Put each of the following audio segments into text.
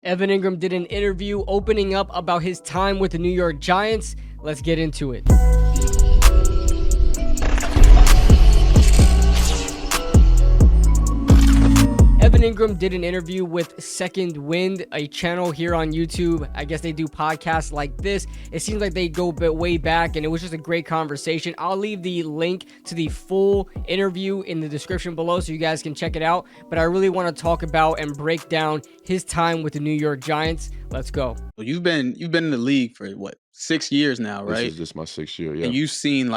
Evan Engram did an interview opening up about his time with the New York Giants. Let's get into it. Evan Engram did an interview with Second Wind, a channel here on YouTube. I guess they do podcasts like this. It seems like they go way back, and it was just a great conversation. I'll leave the link to the full interview in the description below so you guys can check it out. But I really want to talk about and break down his time with the New York Giants. Let's go. Well, you've been in the league for what, 6 years now, right? This is just my 6th year, yeah. And you've seen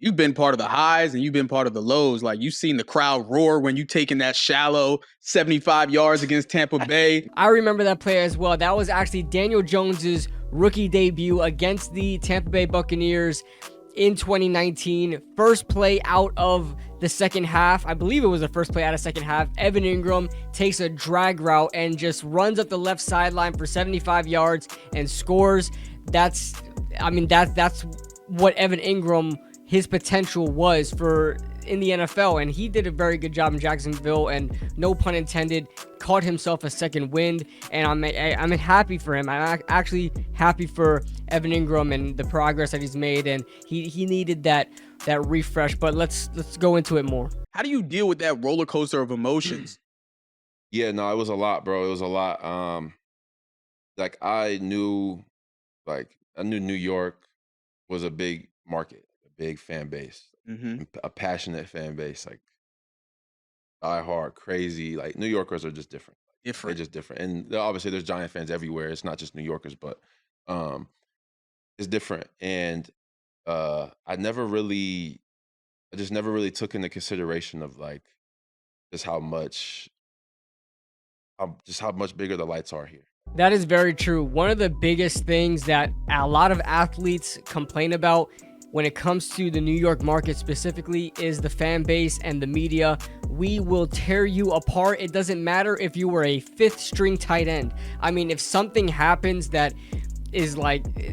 you've been part of the highs and you've been part of the lows. Like, you've seen the crowd roar when you taking that shallow 75 yards against Tampa Bay. I remember that play as well. That was actually Daniel Jones's rookie debut against the Tampa Bay Buccaneers in 2019. First play out of the second half. I believe it was the first play out of second half. Evan Engram takes a drag route and just runs up the left sideline for 75 yards and scores. That's what Evan Engram, his potential was for in the NFL, and he did a very good job in Jacksonville, and no pun intended, caught himself a second wind, and I'm happy for him. I'm actually happy for Evan Engram and the progress that he's made, and he needed that refresh. But let's go into it more. How do you deal with that roller coaster of emotions? Yeah, no, it was a lot, bro. It was a lot. I knew New York was a big market, a big fan base, a passionate fan base, like diehard, crazy. Like, New Yorkers are just different. They're just different. And obviously there's Giant fans everywhere. It's not just New Yorkers, but it's different. And I just never really took into consideration of just how much bigger the lights are here. That is very true. One of the biggest things that a lot of athletes complain about when it comes to the New York market specifically is the fan base and the media. We will tear you apart. It doesn't matter if you were a 5th string tight end. I mean, if something happens that is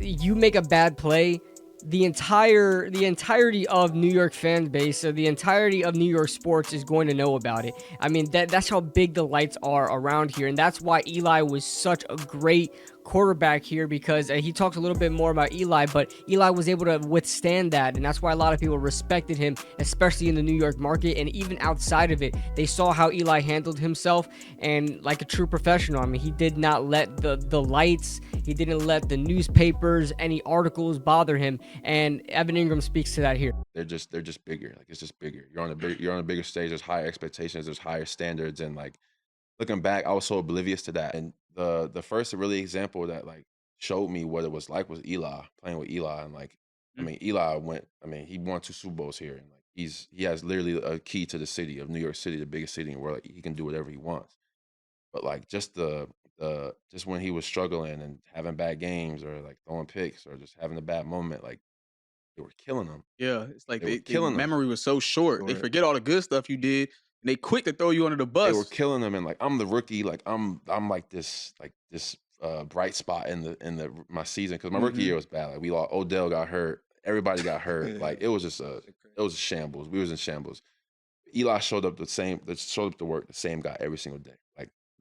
you make a bad play, the entirety of New York fan base, so the entirety of New York sports is going to know about it. I mean, that's how big the lights are around here, and that's why Eli was such a great quarterback here, because he talked a little bit more about Eli, but Eli was able to withstand that, and that's why a lot of people respected him, especially in the New York market, and even outside of it. They saw how Eli handled himself, and like a true professional. I mean, he did not let the lights, he didn't let the newspapers, any articles bother him, and Evan Engram speaks to that here. They're just bigger. It's just bigger. You're on a bigger stage. There's higher expectations. There's higher standards, and looking back, I was so oblivious to that. And the first really example that showed me what it was like was Eli, playing with Eli. And Eli he won 2 Super Bowls here, and he has literally a key to the city of New York City, the biggest city in the world. He can do whatever he wants. But just just when he was struggling and having bad games, or throwing picks, or just having a bad moment, they were killing him. Yeah, it's like their memory was so short. They forget all the good stuff you did, and they quick to throw you under the bus. They were killing them, and I'm the rookie. I'm this bright spot in my season, because my rookie year was bad. We lost. Odell got hurt. Everybody got hurt. It was just it was a shambles. We was in shambles. Eli showed up to work, the same guy every single day.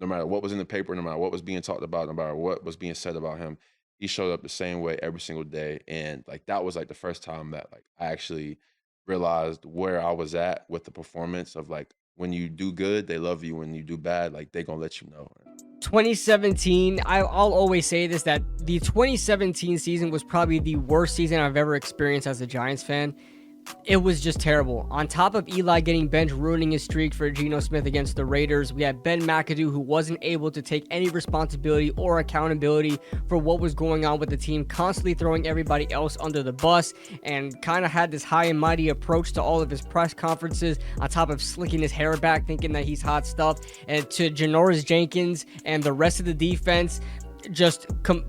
No matter what was in the paper, no matter what was being talked about, no matter what was being said about him, he showed up the same way every single day. And that was the first time that I actually realized where I was at with the performance of when you do good, they love you. When you do bad, they gonna let you know. 2017, I'll always say this, that the 2017 season was probably the worst season I've ever experienced as a Giants fan. It was just terrible. On top of Eli getting benched, ruining his streak for Geno Smith against the Raiders, we had Ben McAdoo, who wasn't able to take any responsibility or accountability for what was going on with the team, constantly throwing everybody else under the bus, and kind of had this high and mighty approach to all of his press conferences, on top of slicking his hair back, thinking that he's hot stuff, and to Janoris Jenkins and the rest of the defense just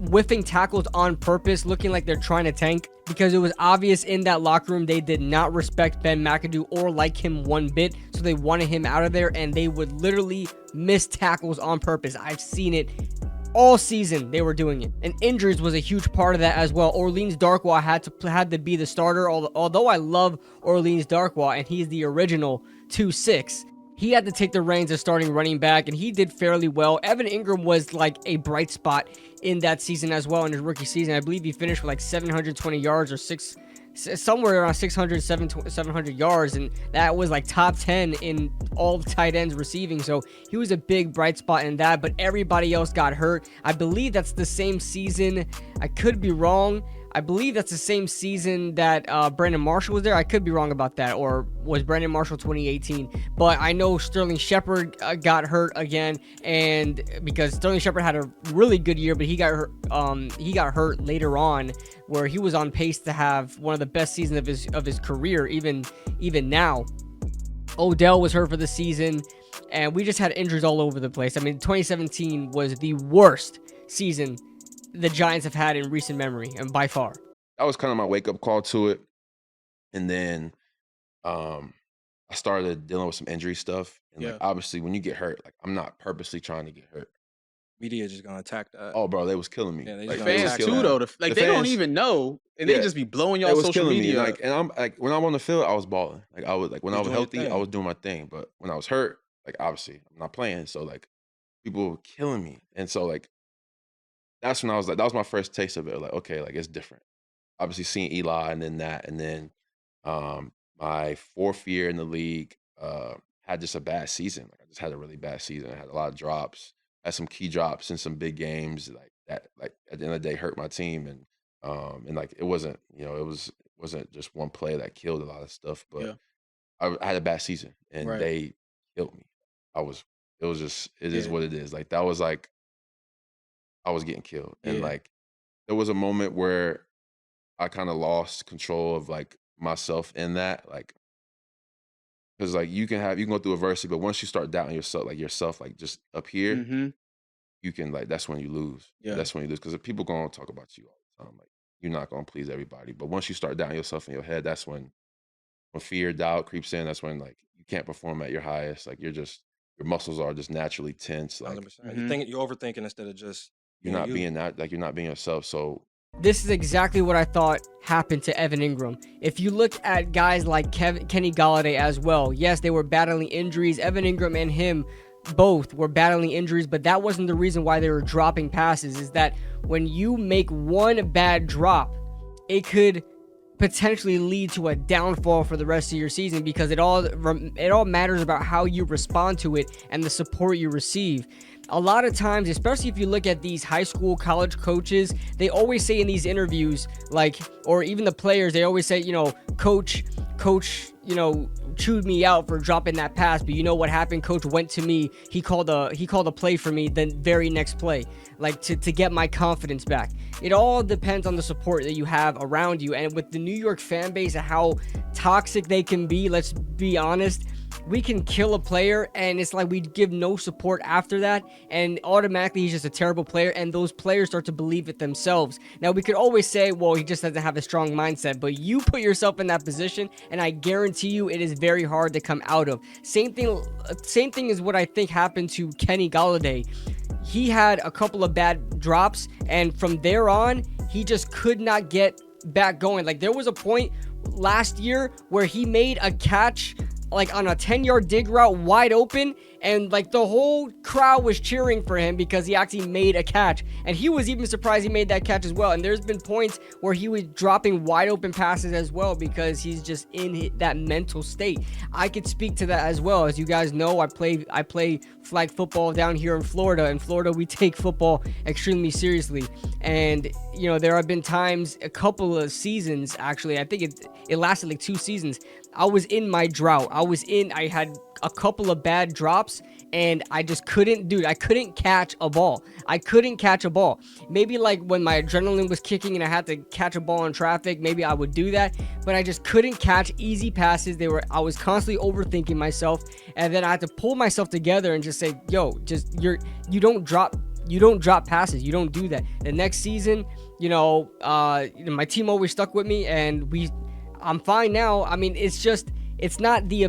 whiffing tackles on purpose, looking like they're trying to tank, because it was obvious in that locker room they did not respect Ben McAdoo or like him one bit, so they wanted him out of there, and they would literally miss tackles on purpose. I've seen it all season. They were doing it, and injuries was a huge part of that as well. Orleans Darkwa had to be the starter, although I love Orleans Darkwa, and he's the original 2-6. he had to take the reins as starting running back, and he did fairly well. Evan Engram was like a bright spot in that season as well in his rookie season. I believe he finished with like 720 yards or somewhere around 700 yards, and that was like top 10 in all the tight ends receiving. So he was a big bright spot in that, but everybody else got hurt. I believe that's the same season. I could be wrong. I believe that's the same season that Brandon Marshall was there. I could be wrong about that, or was Brandon Marshall 2018? But I know Sterling Shepard got hurt again, and because Sterling Shepard had a really good year, but he got hurt. He got hurt later on, where he was on pace to have one of the best seasons of his career, even now. Odell was hurt for the season, and we just had injuries all over the place. I mean, 2017 was the worst season the Giants have had in recent memory, and by far. That was kind of my wake-up call to it. And then I started dealing with some injury stuff. And like, obviously, when you get hurt, like, I'm not purposely trying to get hurt. Media just gonna attack that. Oh, bro, they was killing me. Yeah, like fans too, though. Like they don't even know, and they just be blowing y'all social media. Like, and I'm like, when I'm on the field, I was balling. Like I was like, when I was healthy, I was doing my thing. But when I was hurt, like obviously, I'm not playing. So like, people were killing me, and so like, that's when I was like, that was my first taste of it. Like, okay, like it's different. Obviously, seeing Eli, and then that, and then my fourth year in the league, had just a bad season. Like I just had a really bad season. I had a lot of drops. Had some key drops in some big games, like that. Like at the end of the day, hurt my team, and like it wasn't, it wasn't just one play that killed a lot of stuff. But I had a bad season, and they killed me. It is what it is. Like that was like I was getting killed, and like there was a moment where I kind of lost control of like myself in that, like. Because like you can go through adversity, but once you start doubting yourself, like just up here, you can like that's when you lose. Yeah. That's when you lose because people gonna talk about you all the time. Like you're not gonna please everybody. But once you start doubting yourself in your head, that's when fear, doubt creeps in. That's when like you can't perform at your highest. Like your muscles are just naturally tense. Like 100%. You're overthinking instead of just you're not being that, like you're not being yourself. So this is exactly what I thought happened to Evan Engram. If you look at guys like Kenny Golladay as well, yes, they were battling injuries. Evan Engram and him both were battling injuries, but that wasn't the reason why they were dropping passes. Is that when you make one bad drop, it could potentially lead to a downfall for the rest of your season, because it all matters about how you respond to it and the support you receive. A lot of times, especially if you look at these high school, college coaches, they always say in these interviews, like, or even the players, they always say, coach, chewed me out for dropping that pass, but you know what happened? Coach went to me, he called a play for me the very next play, like to get my confidence back. It all depends on the support that you have around you, and with the New York fan base and how toxic they can be, let's be honest, we can kill a player and it's like we give no support after that, and automatically he's just a terrible player, and those players start to believe it themselves. Now we could always say, well, he just doesn't have a strong mindset, but you put yourself in that position and I guarantee you it is very hard to come out of. Same thing is what I think happened to Kenny Golladay. He had a couple of bad drops, and from there on he just could not get back going. Like there was a point last year where he made a catch like on a 10-yard dig route wide open, and like the whole crowd was cheering for him because he actually made a catch, and he was even surprised he made that catch as well. And there's been points where he was dropping wide open passes as well because he's just in that mental state. I could speak to that as well. As you guys know, I play flag football down here in Florida. In Florida, we take football extremely seriously, and there have been times, a couple of seasons actually, I think it lasted like 2 seasons, I was in my drought. I had a couple of bad drops, and I just couldn't catch a ball. Maybe like when my adrenaline was kicking and I had to catch a ball in traffic, maybe I would do that, but I just couldn't catch easy passes. I was constantly overthinking myself, and then I had to pull myself together and just say, yo, you don't drop passes. You don't do that. The next season, my team always stuck with me, and I'm fine now. I mean, it's just it's not the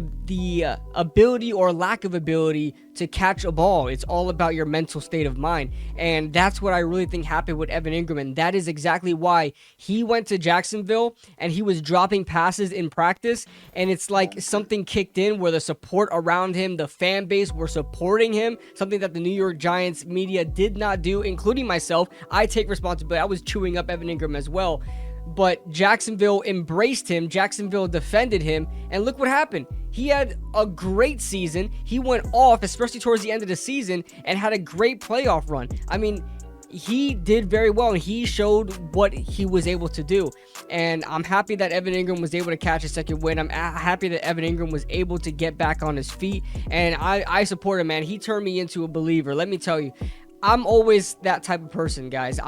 ability or lack of ability to catch a ball. It's all about your mental state of mind. And that's what I really think happened with Evan Engram. And that is exactly why he went to Jacksonville and he was dropping passes in practice. And it's like something kicked in where the support around him, the fan base were supporting him, something that the New York Giants media did not do, including myself. I take responsibility. I was chewing up Evan Engram as well. But Jacksonville embraced him. Jacksonville defended him. And look what happened. He had a great season. He went off, especially towards the end of the season, and had a great playoff run. I mean, he did very well, and he showed what he was able to do. And I'm happy that Evan Engram was able to catch a second win. I'm happy that Evan Engram was able to get back on his feet. And I support him, man. He turned me into a believer. Let me tell you, I'm always that type of person, guys.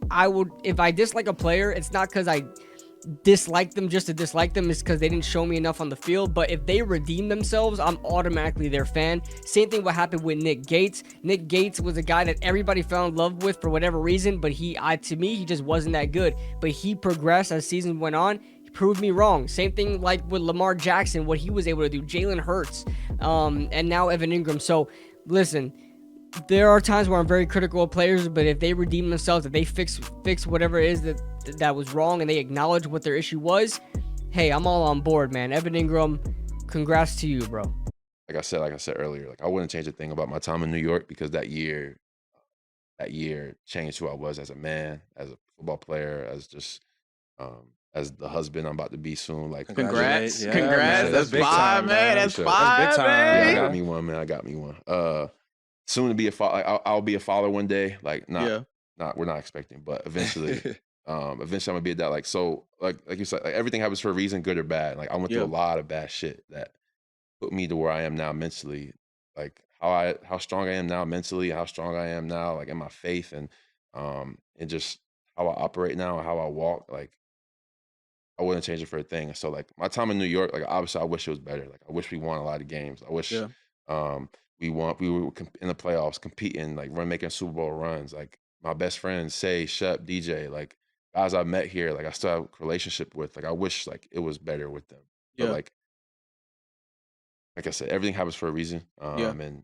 I would, if I dislike a player, it's not because I dislike them just to dislike them. It's because they didn't show me enough on the field. But if they redeem themselves, I'm automatically their fan. Same thing what happened with Nick Gates. Nick Gates was a guy that everybody fell in love with for whatever reason, but to me, he just wasn't that good. But he progressed as season went on. He proved me wrong. Same thing like with Lamar Jackson, what he was able to do. Jalen Hurts, and now Evan Engram. So listen, there are times where I'm very critical of players, but if they redeem themselves, if they fix whatever it is that was wrong, and they acknowledge what their issue was, hey, I'm all on board, man. Evan Engram, congrats to you, bro. Like I said earlier, like I wouldn't change a thing about my time in New York, because that year changed who I was as a man, as a football player, as just as the husband I'm about to be soon. Like, Congrats. Yeah, Congrats. man. That's Big fire, time, man. That's Sure. fire, That's big time. yeah, man. I got me one, man. I got me one. Soon to be a father. Like, I'll be a father one day. Like, we're not expecting, but eventually, eventually I'm gonna be a dad. Like, so, like you said, like everything happens for a reason, good or bad. Like, I went through a lot of bad shit that put me to where I am now mentally. Like how strong I am now mentally, how strong I am now, like in my faith, and just how I operate now, how I walk. Like, I wouldn't change it for a thing. So, like, my time in New York, like, obviously I wish it was better. Like, I wish we won a lot of games. I wish we were in the playoffs, competing, like making Super Bowl runs. Like, my best friends, Say, Shep, DJ, like guys I met here, like I still have a relationship with. Like, I wish like it was better with them. But like I said, everything happens for a reason. And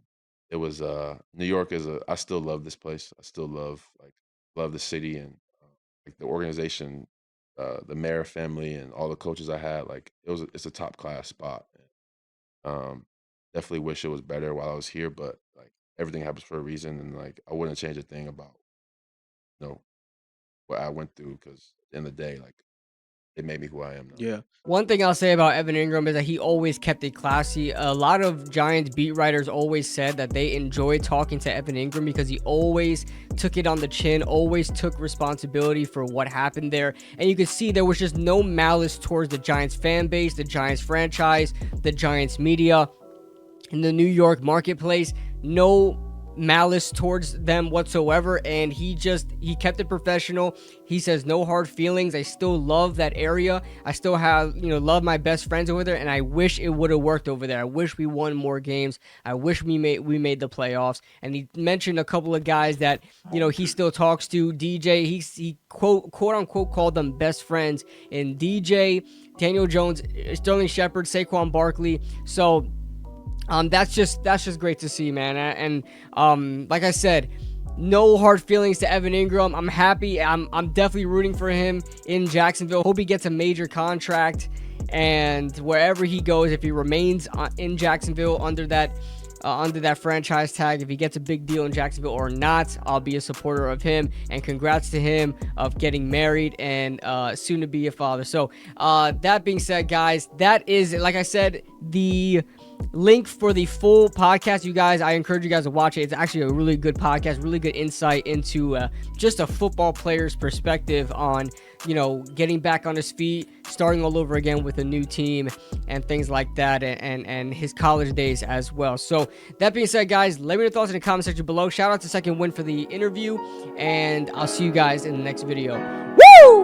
it was New York I still love this place. I still love the city, and like the organization, the mayor family, and all the coaches I had. Like, it's a top class spot. Definitely wish it was better while I was here, but like everything happens for a reason, and like I wouldn't change a thing about what I went through, because at the end of the day, like, it made me who I am now. Yeah. One thing I'll say about Evan Engram is that he always kept it classy. A lot of Giants beat writers always said that they enjoyed talking to Evan Engram because he always took it on the chin, always took responsibility for what happened there. And you could see there was just no malice towards the Giants fan base, the Giants franchise, the Giants media, in the New York marketplace. No malice towards them whatsoever, and he kept it professional. He says no hard feelings. I still love that area. I still have love my best friends over there, and I wish it would have worked over there. I wish we won more games. I wish we made the playoffs. And he mentioned a couple of guys that he still talks to. DJ, he quote unquote called them best friends, and DJ, Daniel Jones, Sterling Shepard, Saquon Barkley. So that's just great to see, man. And like I said, no hard feelings to Evan Engram. I'm happy. I'm definitely rooting for him in Jacksonville. Hope he gets a major contract, and wherever he goes, if he remains in Jacksonville under that franchise tag, if he gets a big deal in Jacksonville or not, I'll be a supporter of him. And congrats to him of getting married and soon to be a father. So that being said, guys, that is, like I said, the link for the full podcast. You guys, I encourage you guys to watch it. It's actually a really good podcast, really good insight into just a football player's perspective on getting back on his feet, starting all over again with a new team, and things like that, and his college days as well. So that being said, guys, let me know your thoughts in the comment section below. Shout out to Second Win for the interview, and I'll see you guys in the next video. Woo!